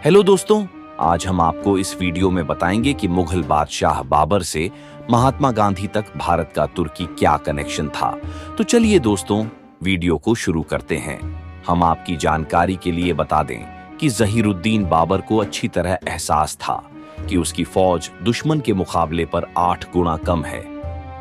Hello दोस्तों, आज हम आपको इस वीडियो में बताएंगे कि मुगल बादशाह बाबर से महात्मा गांधी तक भारत का तुर्की क्या कनेक्शन था। तो चलिए दोस्तों, वीडियो को शुरू करते हैं। हम आपकी जानकारी के लिए बता दें कि ज़हीरुद्दीन बाबर को अच्छी तरह एहसास था कि उसकी फौज दुश्मन के मुकाबले पर 8 गुना कम है।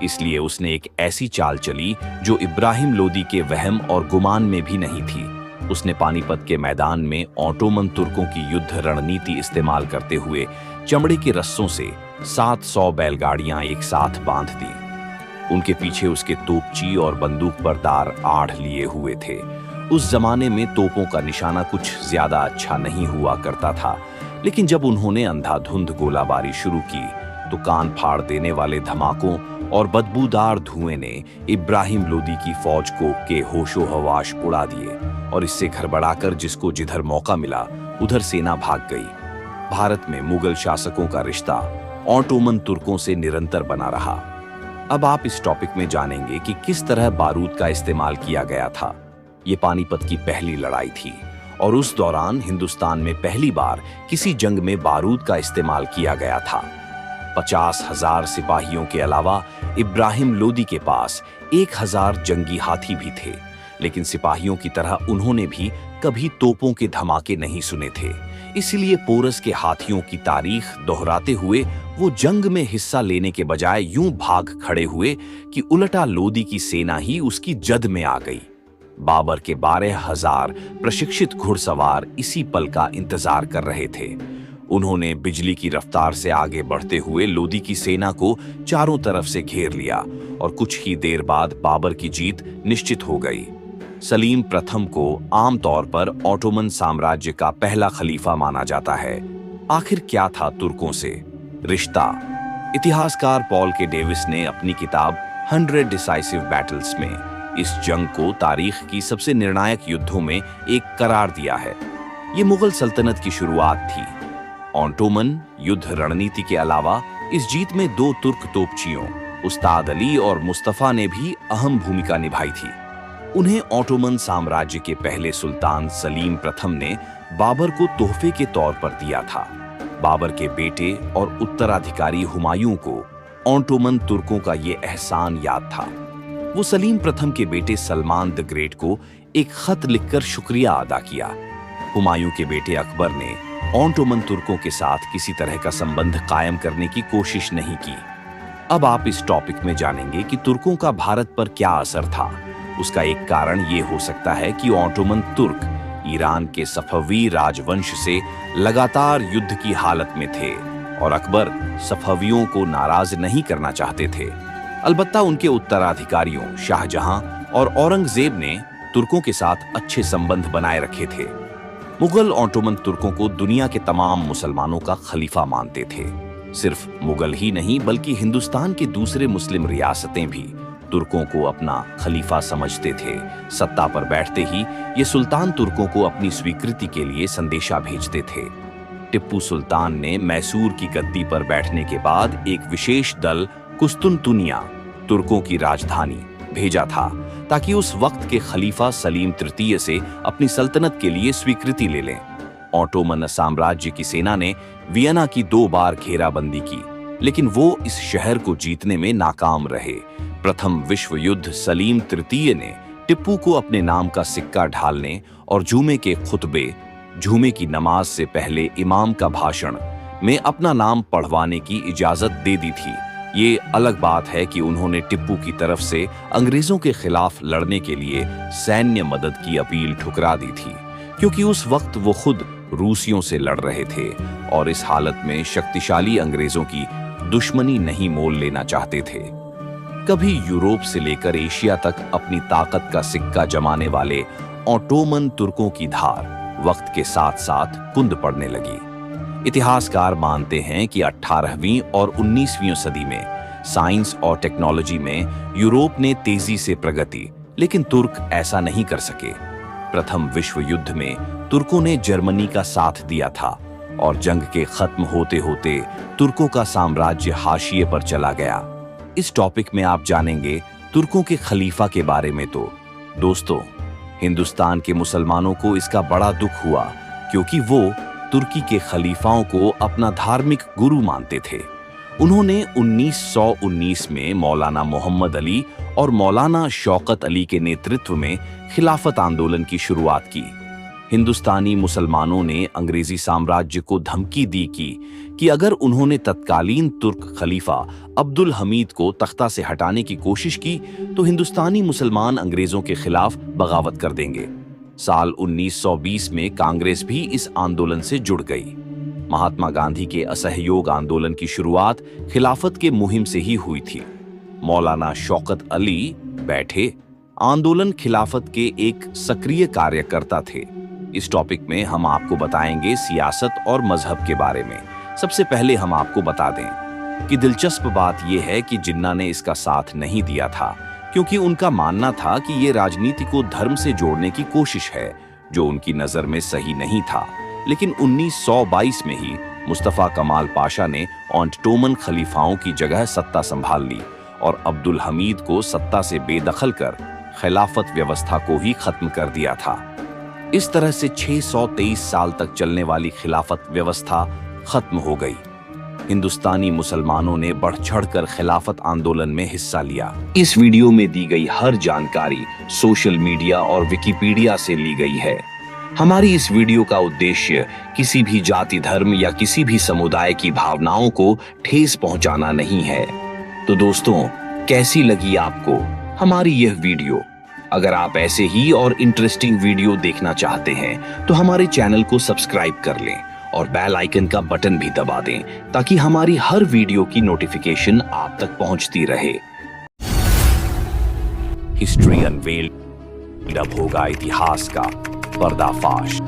इसलिए उसने एक ऐसी चाल चली जो इब्राहिम लोदी के वहम और गुमान में भी नहीं थी। उसने पानीपत के मैदान में ओटोमन तुर्कों की युद्ध रणनीति इस्तेमाल करते हुए चमड़े के रस्सों से 700 बैलगाड़ियां एक साथ बांध दी। उनके पीछे उसके तोपची और बंदूक बरदार आड़ लिए हुए थे। उस जमाने में तोपों का निशाना कुछ ज्यादा अच्छा नहीं हुआ करता था, लेकिन जब उन्होंने अंधाधुंध गोलाबारी शुरू की तो कान फाड़ देने वाले धमाकों और बदबूदार धुएं ने इब्राहिम लोदी की फौज के होशो हवाश उड़ा दिए और इससे घरबड़ाकर जिसको जिधर मौका मिला उधर सेना भाग गई। भारत में मुगल शासकों का रिश्ता ओटोमन तुर्कों से निरंतर बना रहा। अब आप इस टॉपिक में जानेंगे कि किस तरह बारूद का इस्तेमाल किया गया था। ये पानीपत की पहली लड़ाई थी और उस दौरान हिंदुस्तान में पहली बार किसी जंग में बारूद का इस्तेमाल किया गया था। 50,000 सिपाहियों के अलावा इब्राहिम लोदी के पास 1,000 जंगी हाथी भी थे, लेकिन सिपाहियों की तरह उन्होंने भी कभी तोपों के धमाके नहीं सुने थे। इसलिए पोरस के हाथियों की तारीख दोहराते हुए वो जंग में हिस्सा लेने के बजाय यूं भाग खड़े हुए कि उलटा लोदी की सेना ही उसकी जद में आ गई। बाबर के 12,000 प्रशिक्षित घुड़सवार इसी पल का इंतजार कर रहे थे। उन्होंने बिजली की रफ्तार से आगे बढ़ते हुए लोदी की सेना को चारों तरफ से घेर लिया और कुछ ही देर बाद बाबर की जीत निश्चित हो गई। सलीम प्रथम को आमतौर पर ओटोमन साम्राज्य का पहला खलीफा माना जाता है। आखिर क्या था तुर्कों से रिश्ता? इतिहासकार पॉल के डेविस ने अपनी किताब 100 डिसाइसिव बैटल्स में इस जंग को तारीख की सबसे निर्णायक युद्धों में एक करार दिया है। ये मुगल सल्तनत की शुरुआत थी। ओटोमन युद्ध रणनीति के अलावा इस जीत में 2 तुर्क तोपचियों उस्ताद अली और मुस्तफा ने भी अहम भूमिका निभाई थी। उन्हें ओटोमन साम्राज्य के पहले सुल्तान सलीम प्रथम ने बाबर को तोहफे के तौर पर दिया था। बाबर के बेटे और उत्तराधिकारी हुमायूं को ओटोमन तुर्कों का ये एहसान याद था। वो सलीम प्रथम के बेटे सलमान द ग्रेट को एक खत लिखकर शुक्रिया अदा किया। हुमायूं के बेटे अकबर ने ओटोमन तुर्कों के साथ किसी तरह का संबंध कायम करने की कोशिश नहीं की। अब आप इस टॉपिक में जानेंगे कि तुर्कों का भारत पर क्या असर था। उसका एक कारण ये हो सकता है कि ओटोमन तुर्क ईरान के सफवी राजवंश से लगातार युद्ध की हालत में थे और अकबर सफवियों को नाराज नहीं करना चाहते थे। अलबत्ता उनके उत्तराधिकारियों शाहजहां और औरंगजेब ने तुर्कों के साथ अच्छे संबंध बनाए रखे थे। मुगल ओटोमन तुर्कों को दुनिया के तमाम मुसलमानों का खलीफा मानते थे। सिर्फ मुगल ही नहीं बल्कि हिंदुस्तान के दूसरे मुस्लिम रियासतें भी तुर्कों को अपना खलीफा समझते थे। सत्ता पर बैठते ही ये सुल्तान तुर्कों को अपनी स्वीकृति के लिए संदेशा भेजते थे। टिप्पू सुल्तान ने मैसूर की गद्दी पर बैठने के बाद एक विशेष दल कुस्तुनतुनिया, तुर्कों की राजधानी, भेजा था ताकि उस वक्त के खलीफा सलीम तृतीय से अपनी सल्तनत के लिए स्वीकृति ले लें। ओटोमन साम्राज्य की सेना ने वियना की 2 बार घेराबंदी की, लेकिन वो इस शहर को जीतने में नाकाम रहे। प्रथम विश्व युद्ध सलीम तृतीय ने टिप्पू को अपने नाम का सिक्का ढालने और जुमे के खुतबे, जुमे की नमाज से पहले इमाम का भाषण में अपना नाम पढ़वाने की इजाजत दे दी थी। ये अलग बात है कि उन्होंने टिप्पू की तरफ से अंग्रेजों के खिलाफ लड़ने के लिए सैन्य मदद की अपील ठुकरा दी थी, क्योंकि उस वक्त वो खुद रूसियों से लड़ रहे थे और इस हालत में शक्तिशाली अंग्रेजों की दुश्मनी नहीं मोल लेना चाहते थे। कभी यूरोप से लेकर एशिया तक अपनी ताकत का सिक्का जमाने वाले ओटोमन तुर्कों की धार वक्त के साथ साथ कुंद पड़ने लगी। इतिहासकार मानते हैं कि 18वीं और 19वीं सदी में साइंस और टेक्नोलॉजी में यूरोप ने तेजी से प्रगति, लेकिन तुर्क ऐसा नहीं कर सके। प्रथम विश्व युद्ध में तुर्कों ने जर्मनी का साथ दिया था और जंग के खत्म होते होते तुर्कों का साम्राज्य हाशिए पर चला गया। इस टॉपिक में आप जानेंगे तुर्कों के खलीफा के बारे में। तो दोस्तों, हिंदुस्तान के मुसलमानों को इसका बड़ा दुख हुआ, क्योंकि वो तुर्की के खलीफाओं को अपना धार्मिक गुरु मानते थे। उन्होंने 1919 में मौलाना मोहम्मद अली और मौलाना शौकत अली के नेतृत्व में खिलाफत आंदोलन की शुरुआत की। हिंदुस्तानी मुसलमानों ने अंग्रेजी साम्राज्य को धमकी दी कि अगर उन्होंने तत्कालीन तुर्क खलीफा अब्दुल हमीद को तख्ता से हटाने की कोशिश की तो हिंदुस्तानी मुसलमान अंग्रेजों के खिलाफ बगावत कर देंगे। साल 1920 में कांग्रेस भी इस आंदोलन से जुड़ गई। महात्मा गांधी के असहयोग आंदोलन की शुरुआत खिलाफत के मुहिम से ही हुई थी। मौलाना शौकत अली बैठे आंदोलन खिलाफत के एक सक्रिय कार्यकर्ता थे। इस टॉपिक में हम आपको बताएंगे सियासत और मजहब के बारे में। सबसे पहले हम आपको बता दें कि दिलचस्प बात यह है कि जिन्ना ने इसका साथ नहीं दिया था, क्योंकि उनका मानना था कि ये राजनीति को धर्म से जोड़ने की कोशिश है, जो उनकी नजर में सही नहीं था। लेकिन 1922 में ही मुस्तफा कमाल पाशा ने ऑटोमन खलीफाओं की जगह सत्ता संभाल ली और अब्दुल हमीद को सत्ता से बेदखल कर खिलाफत व्यवस्था को ही खत्म कर दिया था। इस तरह से 623 साल तक चलने वाली खिलाफत व्यवस्था खत्म हो गई। हिंदुस्तानी मुसलमानों ने बढ़ चढ़कर खिलाफत आंदोलन में हिस्सा लिया। इस वीडियो में दी गई हर जानकारी सोशल मीडिया और विकिपीडिया से ली गई है। हमारी इस वीडियो का उद्देश्य किसी भी जाति, धर्म या किसी भी समुदाय की भावनाओं को ठेस पहुंचाना नहीं है। तो दोस्तों, कैसी लगी आपको हमारी यह वीडियो? अगर आप ऐसे ही और इंटरेस्टिंग वीडियो देखना चाहते हैं तो हमारे चैनल को सब्सक्राइब कर लें और बेल आइकन का बटन भी दबा दें, ताकि हमारी हर वीडियो की नोटिफिकेशन आप तक पहुंचती रहे। हिस्ट्री अनवेल्ड, अब होगा इतिहास का पर्दाफाश।